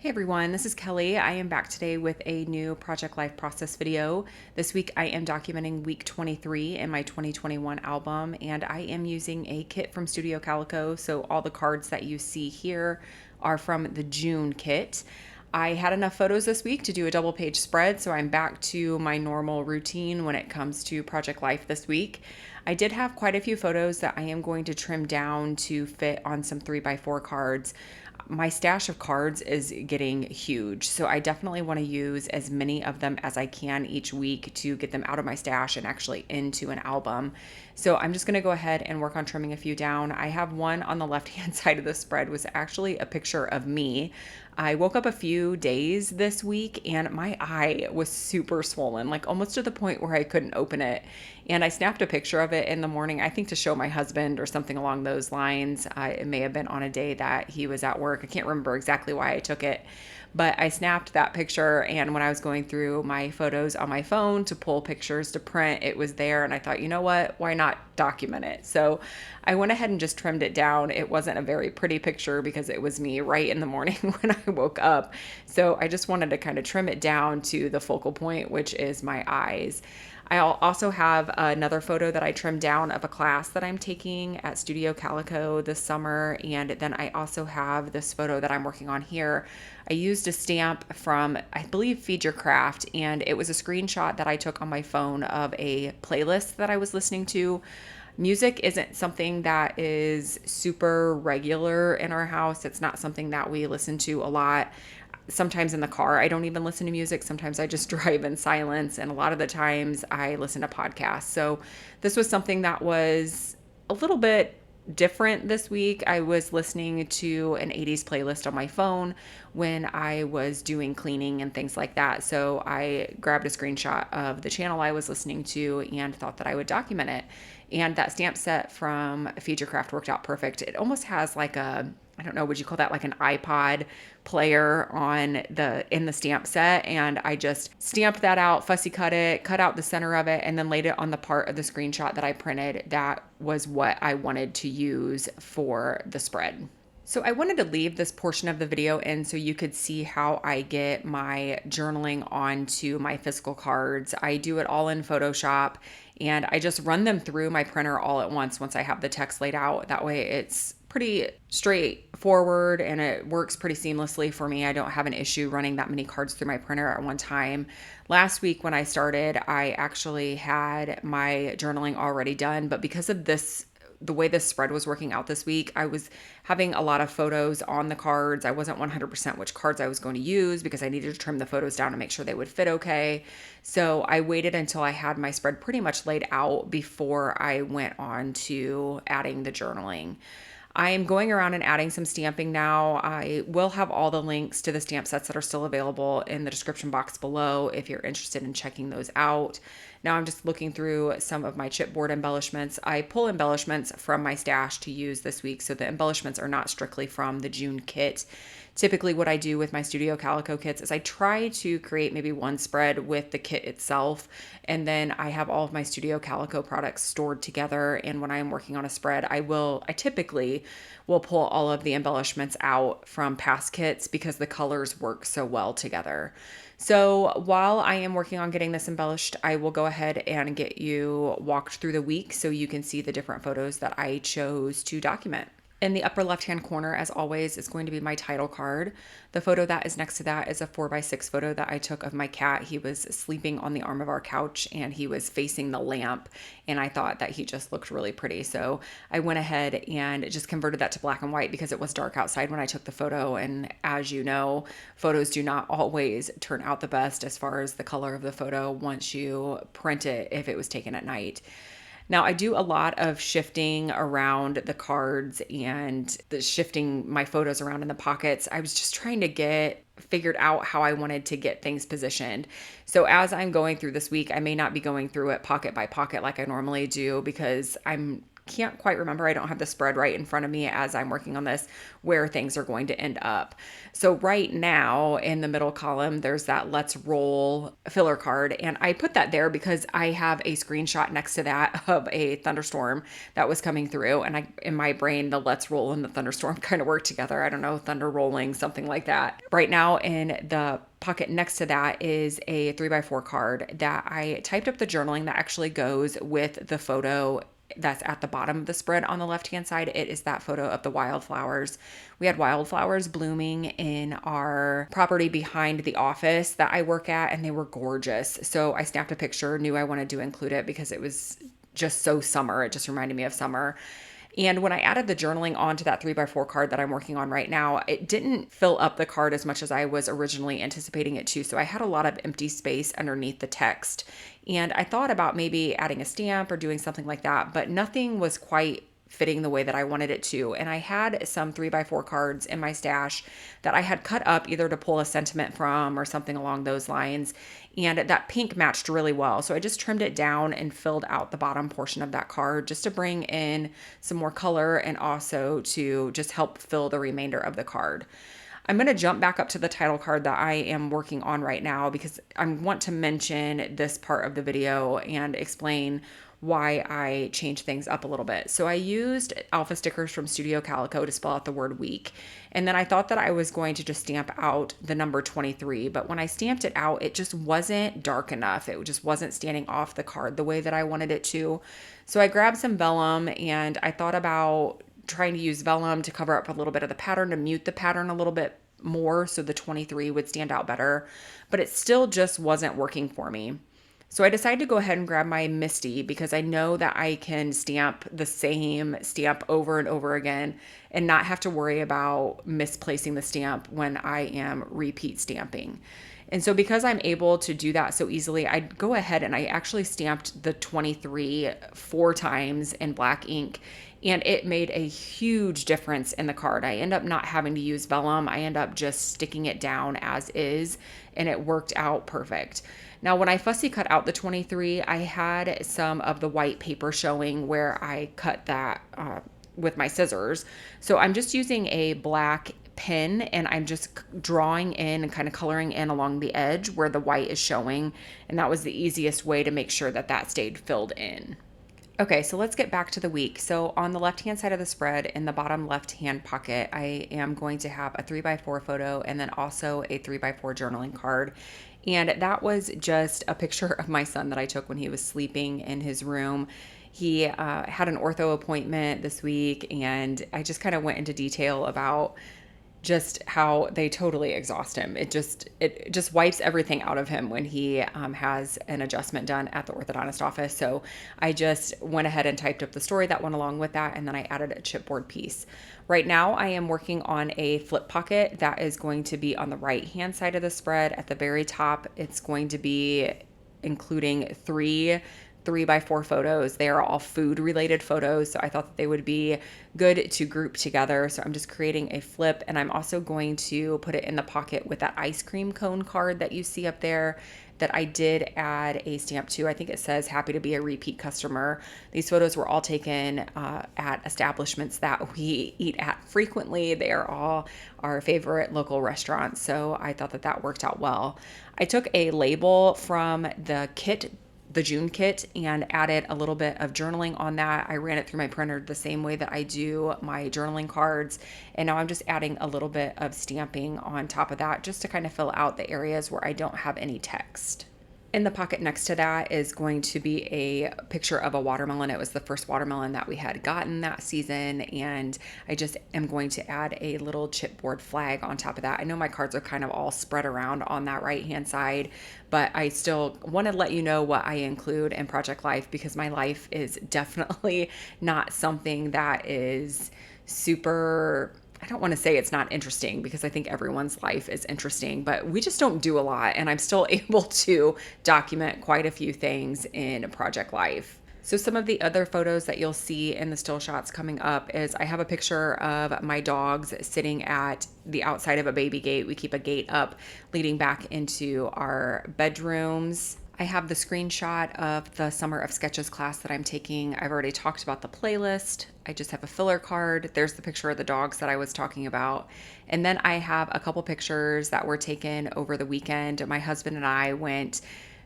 Hey everyone, this is Kelly. I am back today with a new Project Life Process video. This week I am documenting week 23 in my 2021 album, and I am using a kit from Studio Calico. So all the cards that you see here are from the June kit. I had enough photos this week to do a double page spread, so I'm back to my normal routine when it comes to Project Life this week. I did have quite a few photos that I am going to trim down to fit on some 3x4 cards. My stash of cards is getting huge, so I definitely want to use as many of them as I can each week to get them out of my stash and actually into an album. So I'm just going to go ahead and work on trimming a few down. I have one on the left hand side of the spread was actually a picture of me. I woke up a few days this week and my eye was super swollen, like almost to the point where I couldn't open it. And I snapped a picture of it in the morning, I think to show my husband or something along those lines. It may have been on a day that he was at work. I can't remember exactly why I took it, but I snapped that picture. And when I was going through my photos on my phone to pull pictures to print, it was there. And I thought, you know what? Why not document it? So I went ahead and just trimmed it down. It wasn't a very pretty picture because it was me right in the morning when I woke up. So I just wanted to kind of trim it down to the focal point, which is my eyes. I also have another photo that I trimmed down of a class that I'm taking at Studio Calico this summer. And then I also have this photo that I'm working on here. I used a stamp from, I believe, Feed Your Craft, and it was a screenshot that I took on my phone of a playlist that I was listening to. Music isn't something that is super regular in our house. It's not something that we listen to a lot. Sometimes in the car, I don't even listen to music. Sometimes I just drive in silence. And a lot of the times I listen to podcasts. So this was something that was a little bit different this week. I was listening to an 80s playlist on my phone when I was doing cleaning and things like that. So I grabbed a screenshot of the channel I was listening to and thought that I would document it. And that stamp set from Feed Your Craft worked out perfect. It almost has like a, I don't know, would you call that like an iPod player in the stamp set? And I just stamped that out, fussy cut it, cut out the center of it, and then laid it on the part of the screenshot that I printed. That was what I wanted to use for the spread. So I wanted to leave this portion of the video in so you could see how I get my journaling onto my physical cards. I do it all in Photoshop and I just run them through my printer all at once I have the text laid out. That way it's pretty straightforward and it works pretty seamlessly for me. I don't have an issue running that many cards through my printer at one time. Last week when I started, I actually had my journaling already done, but because of the way this spread was working out this week, I was having a lot of photos on the cards. I wasn't 100% which cards I was going to use because I needed to trim the photos down to make sure they would fit okay. So I waited until I had my spread pretty much laid out before I went on to adding the journaling. I am going around and adding some stamping now. I will have all the links to the stamp sets that are still available in the description box below if you're interested in checking those out. Now I'm just looking through some of my chipboard embellishments. I pull embellishments from my stash to use this week, so the embellishments are not strictly from the June kit. Typically what I do with my Studio Calico kits is I try to create maybe one spread with the kit itself, and then I have all of my Studio Calico products stored together. And when I am working on a spread, I typically will pull all of the embellishments out from past kits because the colors work so well together. So while I am working on getting this embellished, I will go ahead and get you walked through the week so you can see the different photos that I chose to document. In the upper left-hand corner, as always, is going to be my title card. The photo that is next to that is a 4x6 photo that I took of my cat. He was sleeping on the arm of our couch and he was facing the lamp, and I thought that he just looked really pretty. So I went ahead and just converted that to black and white because it was dark outside when I took the photo. And as you know, photos do not always turn out the best as far as the color of the photo once you print it if it was taken at night. Now, I do a lot of shifting around the cards and shifting my photos around in the pockets. I was just trying to get figured out how I wanted to get things positioned. So as I'm going through this week, I may not be going through it pocket by pocket like I normally do because I'm can't quite remember. I don't have the spread right in front of me as I'm working on this, where things are going to end up. So right now in the middle column, there's that Let's Roll filler card. And I put that there because I have a screenshot next to that of a thunderstorm that was coming through. And in my brain, the Let's Roll and the thunderstorm kind of work together. I don't know, thunder rolling, something like that. Right now in the pocket next to that is a 3x4 card that I typed up the journaling that actually goes with the photo that's at the bottom of the spread on the left-hand side. It is that photo of the wildflowers. We had wildflowers blooming in our property behind the office that I work at, and they were gorgeous. So I snapped a picture, knew I wanted to include it because it was just so summer. It just reminded me of summer. And when I added the journaling onto that 3x4 card that I'm working on right now, it didn't fill up the card as much as I was originally anticipating it to. So I had a lot of empty space underneath the text. And I thought about maybe adding a stamp or doing something like that, but nothing was quite fitting the way that I wanted it to. And I had some 3x4 cards in my stash that I had cut up either to pull a sentiment from or something along those lines. And that pink matched really well. So I just trimmed it down and filled out the bottom portion of that card just to bring in some more color and also to just help fill the remainder of the card. I'm going to jump back up to the title card that I am working on right now because I want to mention this part of the video and explain why I changed things up a little bit. So I used alpha stickers from Studio Calico to spell out the word week. And then I thought that I was going to just stamp out the number 23, but when I stamped it out, it just wasn't dark enough. It just wasn't standing off the card the way that I wanted it to. So I grabbed some vellum and I thought about trying to use vellum to cover up a little bit of the pattern, to mute the pattern a little bit more so the 23 would stand out better, but it still just wasn't working for me. So I decided to go ahead and grab my Misty because I know that I can stamp the same stamp over and over again and not have to worry about misplacing the stamp when I am repeat stamping. And so because I'm able to do that so easily, I go ahead and I actually stamped the 23 4 times in black ink, and it made a huge difference in the card. I end up not having to use vellum. I end up just sticking it down as is, and it worked out perfect. Now, when I fussy cut out the 23, I had some of the white paper showing where I cut that with my scissors. So I'm just using a black pen and I'm just drawing in and kind of coloring in along the edge where the white is showing. And that was the easiest way to make sure that that stayed filled in. Okay, so let's get back to the week. So on the left-hand side of the spread, in the bottom left-hand pocket, I am going to have a 3x4 photo and then also a 3x4 journaling card. And that was just a picture of my son that I took when he was sleeping in his room. He had an ortho appointment this week, and I just kind of went into detail about just how they totally exhaust him. It just wipes everything out of him when he has an adjustment done at the orthodontist office. So I just went ahead and typed up the story that went along with that, and then I added a chipboard piece. Right now I am working on a flip pocket that is going to be on the right hand side of the spread. At the very top, it's going to be including 3x4 photos. They are all food related photos, so I thought that they would be good to group together. So I'm just creating a flip, and I'm also going to put it in the pocket with that ice cream cone card that you see up there that I did add a stamp to. I think it says happy to be a repeat customer. These photos were all taken at establishments that we eat at frequently. They are all our favorite local restaurants, so I thought that that worked out well. I took a label from the June kit, and added a little bit of journaling on that. I ran it through my printer the same way that I do my journaling cards. And now I'm just adding a little bit of stamping on top of that just to kind of fill out the areas where I don't have any text. In the pocket next to that is going to be a picture of a watermelon. It was the first watermelon that we had gotten that season, and I just am going to add a little chipboard flag on top of that. I know my cards are kind of all spread around on that right-hand side, but I still want to let you know what I include in Project Life because my life is definitely not something that is super... I don't want to say it's not interesting because I think everyone's life is interesting, but we just don't do a lot, and I'm still able to document quite a few things in Project Life. So some of the other photos that you'll see in the still shots coming up is I have a picture of my dogs sitting at the outside of a baby gate. We keep a gate up leading back into our bedrooms. I have the screenshot of the Summer of Sketches class that I'm taking. I've already talked about the playlist. I just have a filler card. There's the picture of the dogs that I was talking about. And then I have a couple pictures that were taken over the weekend. My husband and I went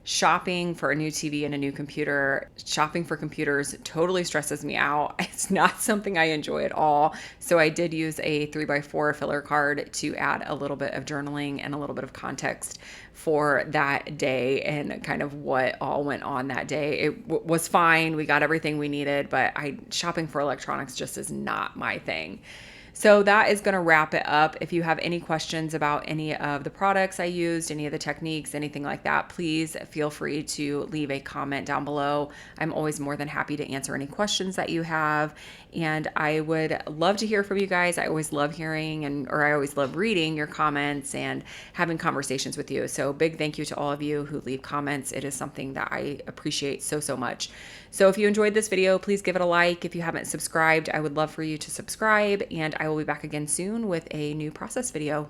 shopping for a new TV and a new computer. Shopping for computers totally stresses me out. It's not something I enjoy at all. So I did use a 3x4 filler card to add a little bit of journaling and a little bit of context for that day and kind of what all went on that day. It was fine. We got everything we needed, but shopping for electronics just is not my thing. So that is going to wrap it up. If you have any questions about any of the products I used, any of the techniques, anything like that, please feel free to leave a comment down below. I'm always more than happy to answer any questions that you have. And I would love to hear from you guys. I always love hearing or I always love reading your comments and having conversations with you. So big thank you to all of you who leave comments. It is something that I appreciate so, so much. So if you enjoyed this video, please give it a like. If you haven't subscribed, I would love for you to subscribe, and I will be back again soon with a new process video.